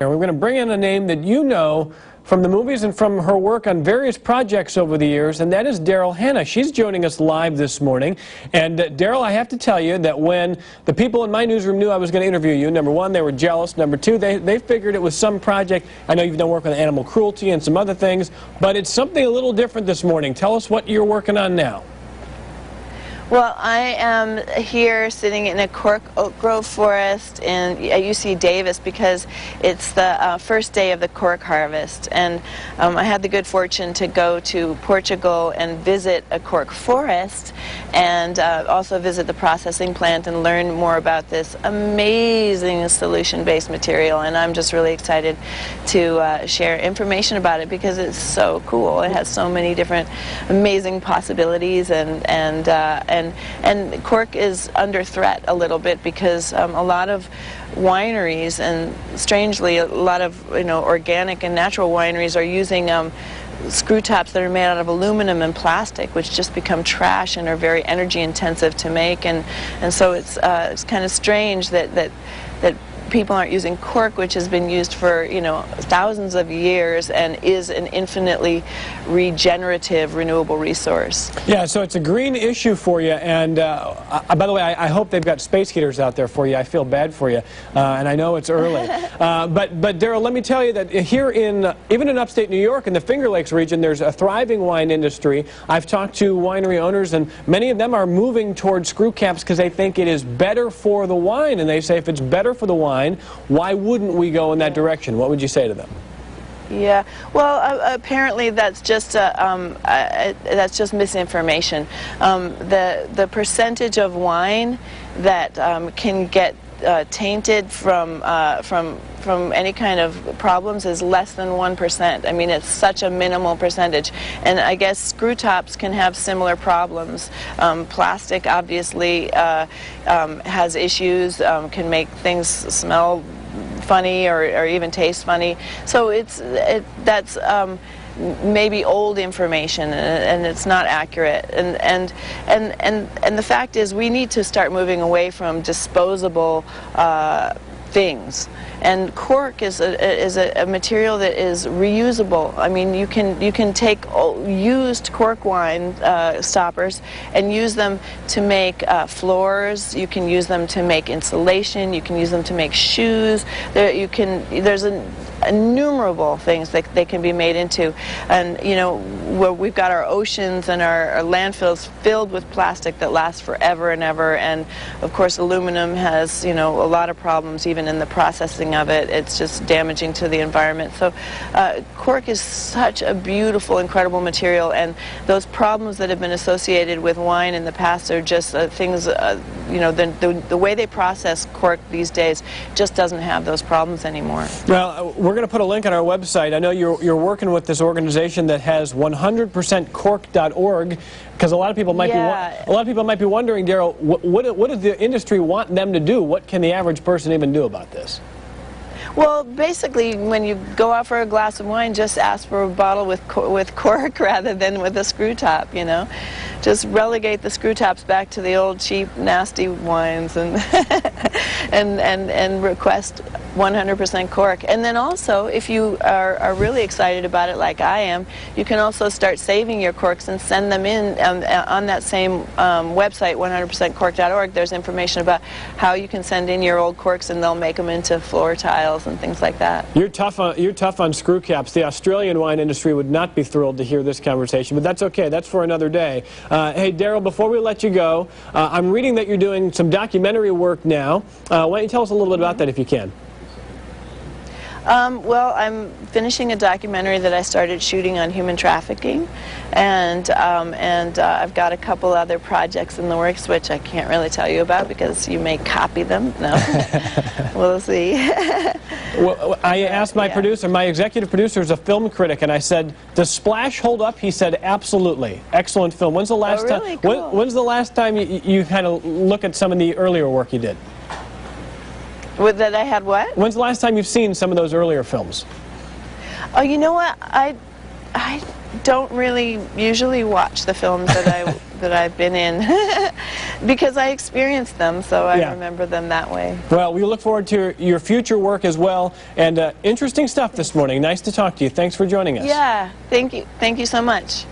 We're going to bring in a name that you know from the movies and from her work on various projects over the years, and that is Daryl Hannah. She's joining us live this morning. And Daryl, I have to tell you that when the people in my newsroom knew I was going to interview you, number one, they were jealous. Number two, they figured it was some project. I know you've done work with animal cruelty and some other things, but it's something a little different this morning. Tell us what you're working on now. Well, I am here sitting in a Cork oak grove forest at UC Davis because it's the first day of the Cork harvest, and I had the good fortune to go to Portugal and visit a Cork forest and also visit the processing plant and learn more about this amazing solution-based material, and I'm just really excited to share information about it because it's so cool. It has so many different amazing possibilities, and Cork is under threat a little bit because a lot of wineries, and strangely a lot of organic and natural wineries, are using screw tops that are made out of aluminum and plastic, which just become trash and are very energy intensive to make, and so it's kind of strange that people aren't using cork, which has been used for thousands of years and is an infinitely regenerative, renewable resource. Yeah, so it's a green issue for you, and by the way, I hope they've got space heaters out there for you. I feel bad for you, and I know it's early. But Daryl, let me tell you that here even in upstate New York, in the Finger Lakes region, there's a thriving wine industry. I've talked to winery owners, and many of them are moving towards screw caps because they think it is better for the wine, and they say if it's better for the wine, why wouldn't we go in that direction? What would you say to them? Yeah, well, apparently that's just misinformation. The percentage of wine that can get tainted from any kind of problems is less than 1%. I mean, it's such a minimal percentage. And I guess screw tops can have similar problems. Plastic obviously has issues, can make things smell funny or even taste funny. So that's maybe old information, and it's not accurate. And the fact is, we need to start moving away from disposable things. And cork is a material that is reusable. I mean, you can take used cork wine stoppers and use them to make floors. You can use them to make insulation. You can use them to make shoes. There's innumerable things that they can be made into. And where we've got our oceans and our landfills filled with plastic that lasts forever and ever, and of course aluminum has a lot of problems even in the processing of it. It's just damaging to the environment. So cork is such a beautiful, incredible material, and those problems that have been associated with wine in the past are just things, the way they process cork these days just doesn't have those problems anymore. Well, we're going to put a link on our website. I know you're working with this organization that has 100%cork.org, because a lot of people might be wondering, Daryl, what does the industry want them to do? What can the average person even do about this? Well, basically, when you go out for a glass of wine, just ask for a bottle with cork rather than with a screw top, Just relegate the screw tops back to the old cheap, nasty wines and and request 100% cork. And then also, if you are really excited about it like I am, you can also start saving your corks and send them in on that same website, 100%cork.org. There's information about how you can send in your old corks, and they'll make them into floor tiles and things like that. You're tough on screw caps. The Australian wine industry would not be thrilled to hear this conversation, but that's okay. That's for another day. Hey, Daryl, before we let you go, I'm reading that you're doing some documentary work now. Why don't you tell us a little bit about that if you can? Well, I'm finishing a documentary that I started shooting on human trafficking, and I've got a couple other projects in the works which I can't really tell you about because you may copy them. No, we'll see. Well, I asked my producer, my executive producer is a film critic, and I said, "Does Splash hold up?" He said, "Absolutely, excellent film." When's the last time? Cool. When's the last time you kind of look at some of the earlier work you did? That I had what? When's the last time you've seen some of those earlier films? Oh, you know what? I don't really usually watch the films that I've been in. Because I experienced them, so I remember them that way. Well, we look forward to your future work as well, and interesting stuff this morning. Nice to talk to you. Thanks for joining us. Yeah, thank you. Thank you so much.